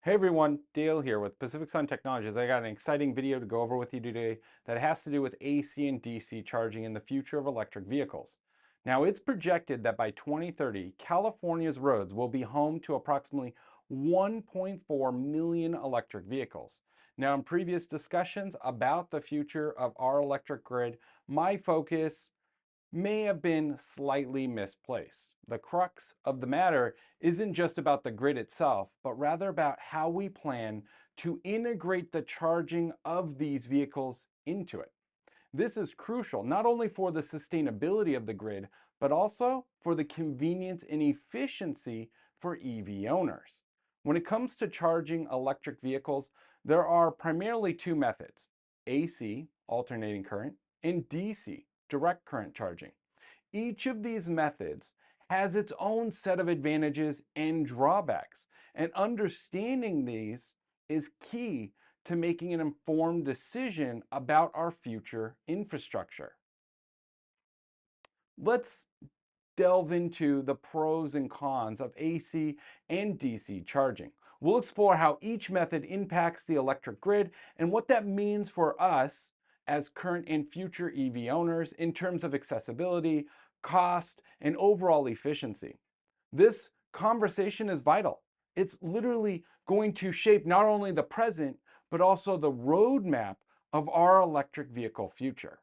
Hey everyone, Dale here with Pacific Sun Technologies. I got an exciting video to go over with you today that has to do with AC and DC charging and the future of electric vehicles. Now, it's projected that by 2030, California's roads will be home to approximately 1.4 million electric vehicles. Now, in previous discussions about the future of our electric grid, my focus may have been slightly misplaced. The crux of the matter isn't just about the grid itself, but rather about how we plan to integrate the charging of these vehicles into it. This is crucial not only for the sustainability of the grid, but also for the convenience and efficiency for EV owners. When it comes to charging electric vehicles, there are primarily two methods: AC, alternating current, and DC, direct current charging. Each of these methods has its own set of advantages and drawbacks, and understanding these is key to making an informed decision about our future infrastructure. Let's delve into the pros and cons of AC and DC charging. We'll explore how each method impacts the electric grid and what that means for us as current and future EV owners in terms of accessibility, cost, and overall efficiency. This conversation is vital. It's literally going to shape not only the present, but also the roadmap of our electric vehicle future.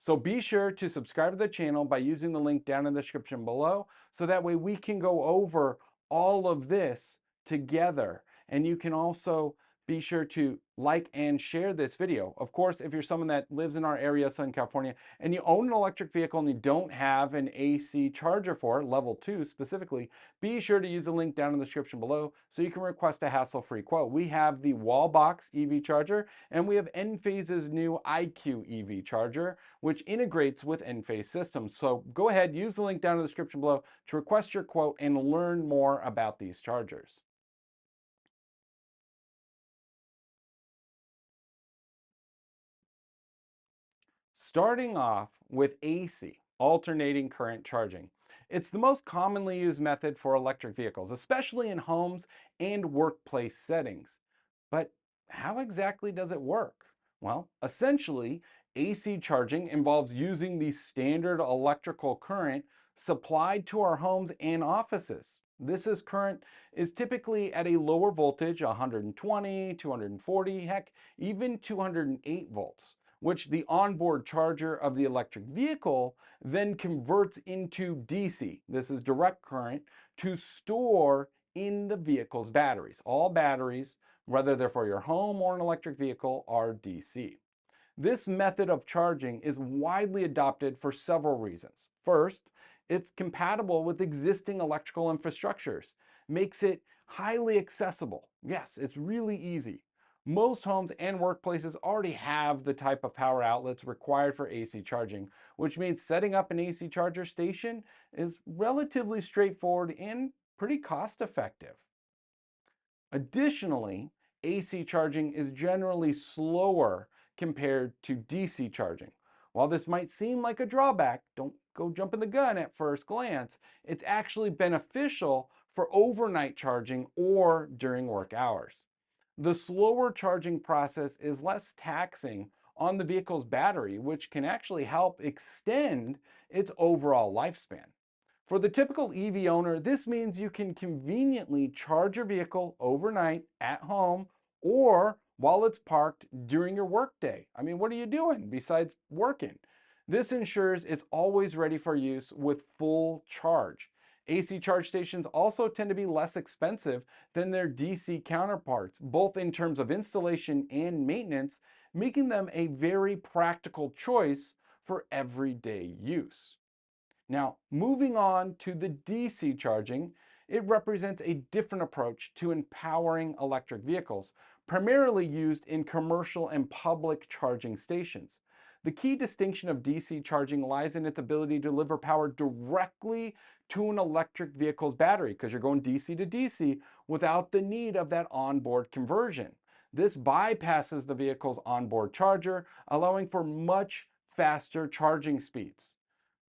So be sure to subscribe to the channel by using the link down in the description below, so that way we can go over all of this together. And you can also be sure to like and share this video. Of course, if you're someone that lives in our area, Southern California, and you own an electric vehicle and you don't have an AC charger for it, level 2 specifically, be sure to use the link down in the description below so you can request a hassle-free quote. We have the Wallbox EV charger, and we have Enphase's new IQ EV charger, which integrates with Enphase systems. So go ahead, use the link down in the description below to request your quote and learn more about these chargers. Starting off with AC, alternating current charging. It's the most commonly used method for electric vehicles, especially in homes and workplace settings. But how exactly does it work? Well, essentially, AC charging involves using the standard electrical current supplied to our homes and offices. Current is typically at a lower voltage, 120, 240, heck, even 208 volts, which the onboard charger of the electric vehicle then converts into DC. This is direct current to store in the vehicle's batteries. All batteries, whether they're for your home or an electric vehicle, are DC. This method of charging is widely adopted for several reasons. First, it's compatible with existing electrical infrastructures, makes it highly accessible. Yes, it's really easy. Most homes and workplaces already have the type of power outlets required for AC charging, which means setting up an AC charger station is relatively straightforward and pretty cost effective. Additionally, AC charging is generally slower compared to DC charging. While this might seem like a drawback, don't go jumping the gun at first glance, it's actually beneficial for overnight charging or during work hours. The slower charging process is less taxing on the vehicle's battery, which can actually help extend its overall lifespan. For the typical EV owner, this means you can conveniently charge your vehicle overnight at home or while it's parked during your workday. I mean, what are you doing besides working? This ensures it's always ready for use with full charge. AC charge stations also tend to be less expensive than their DC counterparts, both in terms of installation and maintenance, making them a very practical choice for everyday use. Now, moving on to the DC charging, it represents a different approach to empowering electric vehicles, primarily used in commercial and public charging stations. The key distinction of DC charging lies in its ability to deliver power directly to an electric vehicle's battery, because you're going DC to DC without the need of that onboard conversion. This bypasses the vehicle's onboard charger, allowing for much faster charging speeds.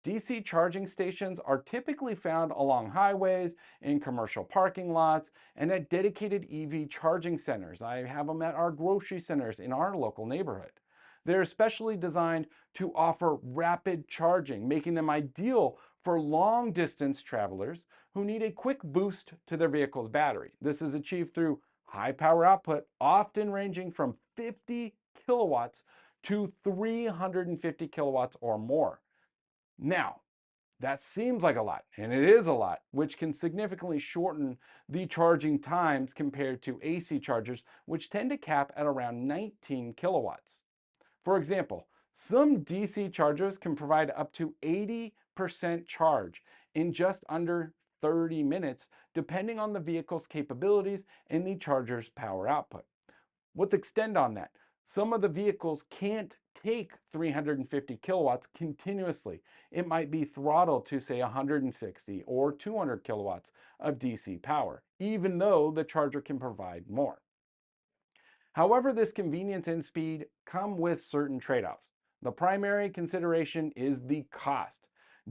DC charging stations are typically found along highways, in commercial parking lots, and at dedicated EV charging centers. I have them at our grocery centers in our local neighborhood. They're especially designed to offer rapid charging, making them ideal for long distance travelers who need a quick boost to their vehicle's battery. This is achieved through high power output, often ranging from 50 kilowatts to 350 kilowatts or more. Now, that seems like a lot, and it is a lot, which can significantly shorten the charging times compared to AC chargers, which tend to cap at around 19 kilowatts. For example, some DC chargers can provide up to 80% charge in just under 30 minutes, depending on the vehicle's capabilities and the charger's power output. Let's extend on that. Some of the vehicles can't take 350 kilowatts continuously. It might be throttled to, say, 160 or 200 kilowatts of DC power, even though the charger can provide more. However, this convenience and speed come with certain trade-offs. The primary consideration is the cost.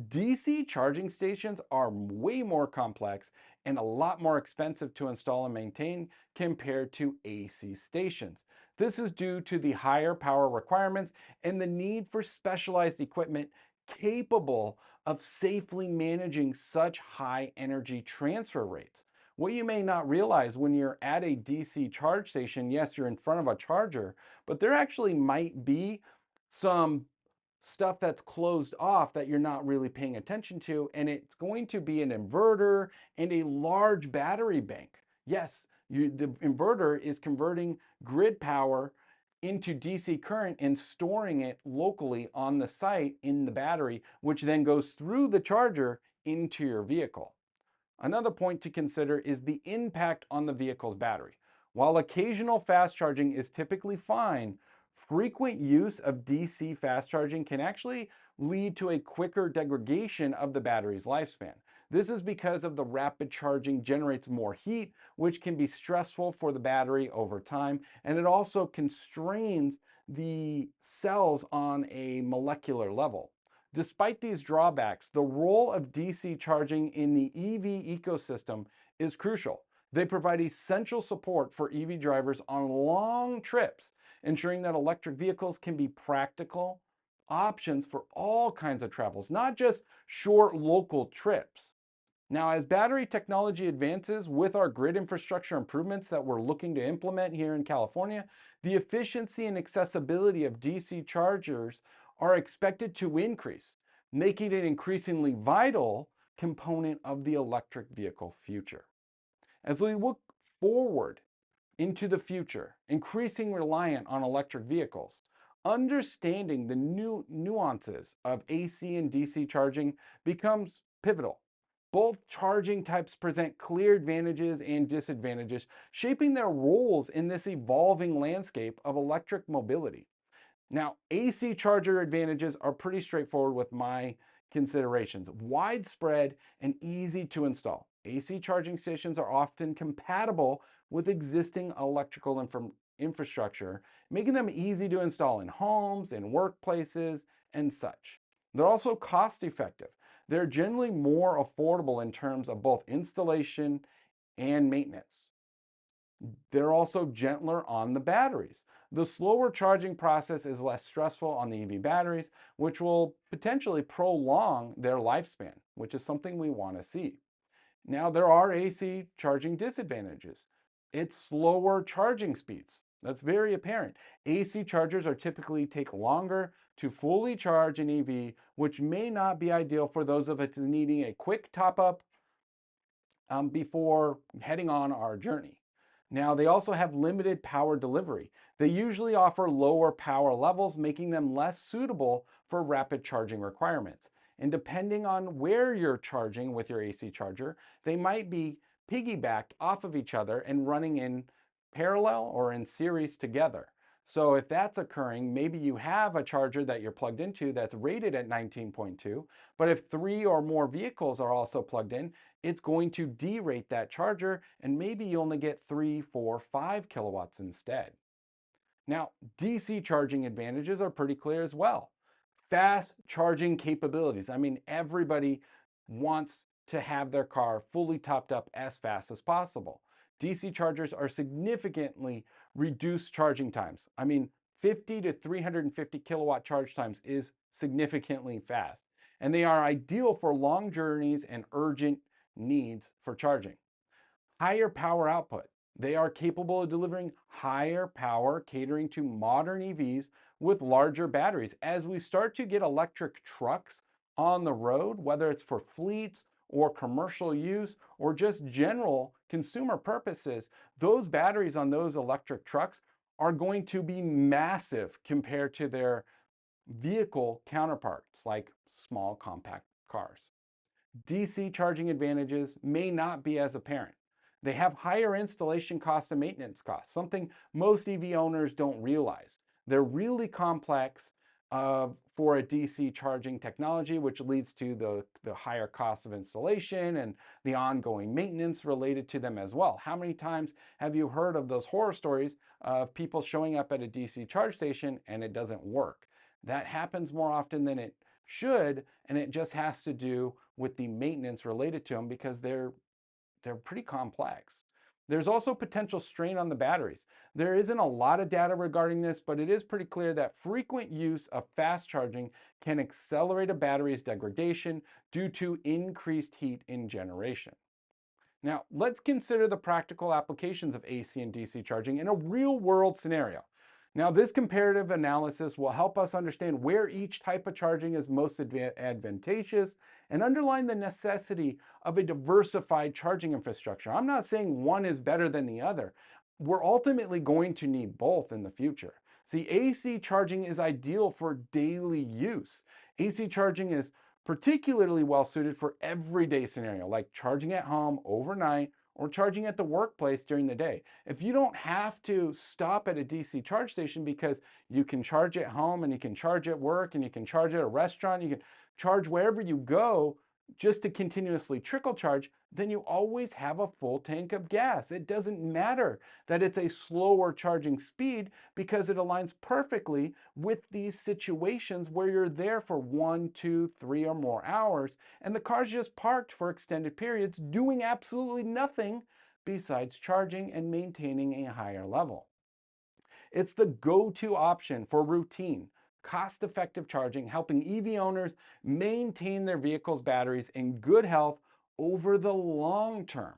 DC charging stations are way more complex and a lot more expensive to install and maintain compared to AC stations. This is due to the higher power requirements and the need for specialized equipment capable of safely managing such high energy transfer rates. What you may not realize when you're at a DC charge station, yes, you're in front of a charger, but there actually might be some stuff that's closed off that you're not really paying attention to, and it's going to be an inverter and a large battery bank. Yes, the inverter is converting grid power into DC current and storing it locally on the site in the battery, which then goes through the charger into your vehicle. Another point to consider is the impact on the vehicle's battery. While occasional fast charging is typically fine, frequent use of DC fast charging can actually lead to a quicker degradation of the battery's lifespan. This is because of the rapid charging generates more heat, which can be stressful for the battery over time, and it also constrains the cells on a molecular level. Despite these drawbacks, the role of DC charging in the EV ecosystem is crucial. They provide essential support for EV drivers on long trips, ensuring that electric vehicles can be practical options for all kinds of travels, not just short local trips. Now, as battery technology advances with our grid infrastructure improvements that we're looking to implement here in California, the efficiency and accessibility of DC chargers are expected to increase, making it an increasingly vital component of the electric vehicle future. As we look forward into the future, increasing reliant on electric vehicles, understanding the new nuances of AC and DC charging becomes pivotal. Both charging types present clear advantages and disadvantages, shaping their roles in this evolving landscape of electric mobility. Now, AC charger advantages are pretty straightforward with my considerations. Widespread and easy to install. AC charging stations are often compatible with existing electrical infrastructure, making them easy to install in homes, in workplaces, and such. They're also cost effective. They're generally more affordable in terms of both installation and maintenance. They're also gentler on the batteries. The slower charging process is less stressful on the EV batteries, which will potentially prolong their lifespan, which is something we want to see. Now, there are AC charging disadvantages. It's slower charging speeds. That's very apparent. AC chargers are typically take longer to fully charge an EV, which may not be ideal for those of us needing a quick top up before heading on our journey. Now, they also have limited power delivery. They usually offer lower power levels, making them less suitable for rapid charging requirements. And depending on where you're charging with your AC charger, they might be piggybacked off of each other and running in parallel or in series together. So if that's occurring, maybe you have a charger that you're plugged into that's rated at 19.2, but if three or more vehicles are also plugged in, it's going to derate that charger and maybe you only get 3, 4, 5 kilowatts instead. Now, DC charging advantages are pretty clear as well. Fast charging capabilities. I mean, everybody wants to have their car fully topped up as fast as possible. DC chargers are significantly reduced charging times. I mean, 50 to 350 kilowatt charge times is significantly fast, and they are ideal for long journeys and urgent needs for charging. Higher power output. They are capable of delivering higher power, catering to modern EVs with larger batteries. As we start to get electric trucks on the road, whether it's for fleets or commercial use or just general consumer purposes, those batteries on those electric trucks are going to be massive compared to their vehicle counterparts like small compact cars. DC charging advantages may not be as apparent. They have higher installation costs and maintenance costs, something most EV owners don't realize. They're really complex for a DC charging technology, which leads to the higher cost of installation and the ongoing maintenance related to them as well. How many times have you heard of those horror stories of people showing up at a DC charge station and it doesn't work? That happens more often than it should, and it just has to do with the maintenance related to them because they're pretty complex. There's also potential strain on the batteries. There isn't a lot of data regarding this, but it is pretty clear that frequent use of fast charging can accelerate a battery's degradation due to increased heat in generation. Now, let's consider the practical applications of AC and DC charging in a real world scenario. Now, this comparative analysis will help us understand where each type of charging is most advantageous and underline the necessity of a diversified charging infrastructure. I'm not saying one is better than the other. We're ultimately going to need both in the future. See, AC charging is ideal for daily use. AC charging is particularly well suited for everyday scenario like charging at home overnight or charging at the workplace during the day. If you don't have to stop at a DC charge station because you can charge at home and you can charge at work and you can charge at a restaurant, you can charge wherever you go just to continuously trickle charge, then you always have a full tank of gas. It doesn't matter that it's a slower charging speed because it aligns perfectly with these situations where you're there for 1, 2, 3 or more hours and the car's just parked for extended periods doing absolutely nothing besides charging and maintaining a higher level. It's the go-to option for routine, cost-effective charging, helping EV owners maintain their vehicle's batteries in good health over the long term.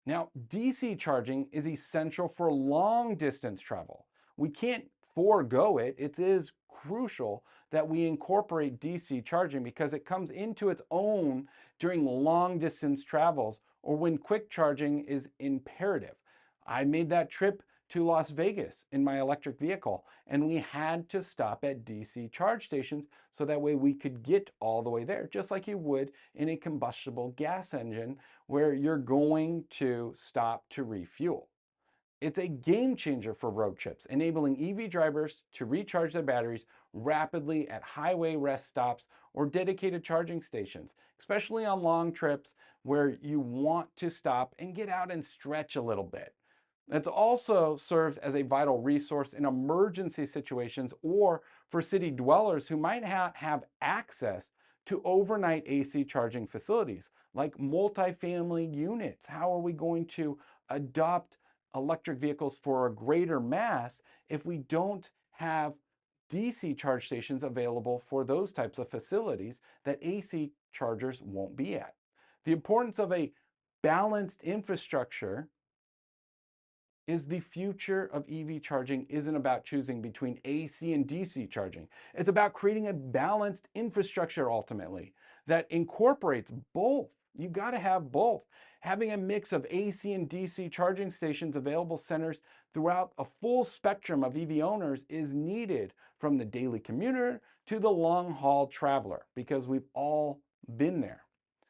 Now, DC charging is essential for long distance travel. We can't forego it. It is crucial that we incorporate DC charging because it comes into its own during long distance travels or when quick charging is imperative. I made that trip to Las Vegas in my electric vehicle, and we had to stop at DC charge stations so that way we could get all the way there, just like you would in a combustible gas engine where you're going to stop to refuel. It's a game changer for road trips, enabling EV drivers to recharge their batteries rapidly at highway rest stops or dedicated charging stations, especially on long trips where you want to stop and get out and stretch a little bit. It also serves as a vital resource in emergency situations or for city dwellers who might not have access to overnight AC charging facilities like multifamily units. How are we going to adopt electric vehicles for a greater mass if we don't have DC charge stations available for those types of facilities that AC chargers won't be at? The importance of a balanced infrastructure is the future of EV charging isn't about choosing between AC and DC charging. It's about creating a balanced infrastructure ultimately that incorporates both. You got to have both. Having a mix of AC and DC charging stations available centers throughout a full spectrum of EV owners is needed from the daily commuter to the long haul traveler because we've all been there.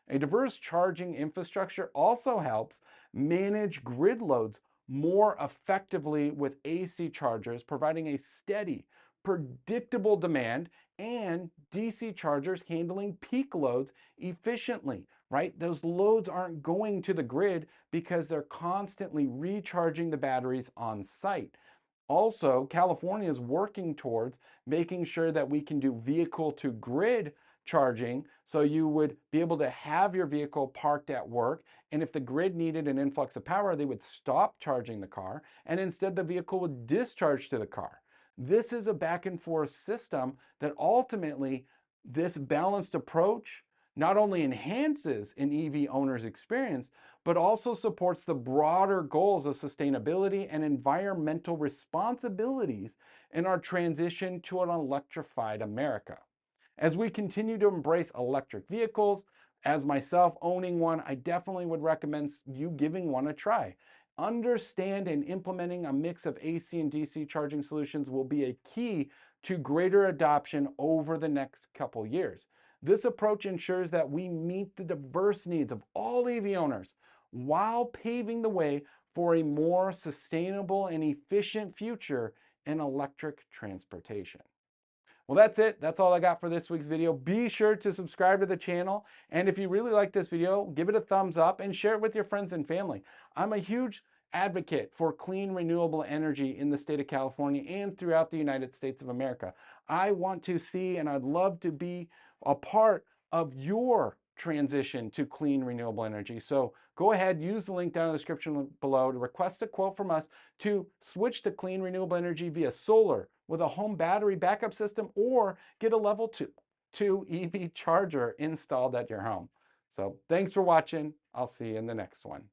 A diverse charging infrastructure also helps manage grid loads more effectively with AC chargers, providing a steady, predictable demand, and DC chargers handling peak loads efficiently, right? Those loads aren't going to the grid because they're constantly recharging the batteries on site. Also, California is working towards making sure that we can do vehicle to grid charging. So you would be able to have your vehicle parked at work. And if the grid needed an influx of power, they would stop charging the car. And instead, the vehicle would discharge to the car. This is a back and forth system that ultimately, this balanced approach not only enhances an EV owner's experience, but also supports the broader goals of sustainability and environmental responsibilities in our transition to an electrified America. As we continue to embrace electric vehicles, as myself owning one, I definitely would recommend you giving one a try. Understand and implementing a mix of AC and DC charging solutions will be a key to greater adoption over the next couple years. This approach ensures that we meet the diverse needs of all EV owners while paving the way for a more sustainable and efficient future in electric transportation. Well, that's it. That's all I got for this week's video. Be sure to subscribe to the channel. And if you really like this video, give it a thumbs up and share it with your friends and family. I'm a huge advocate for clean, renewable energy in the state of California and throughout the United States of America. I want to see and I'd love to be a part of your transition to clean, renewable energy. So go ahead, use the link down in the description below to request a quote from us to switch to clean, renewable energy via solar with a home battery backup system, or get a level two EV charger installed at your home. So thanks for watching. I'll see you in the next one.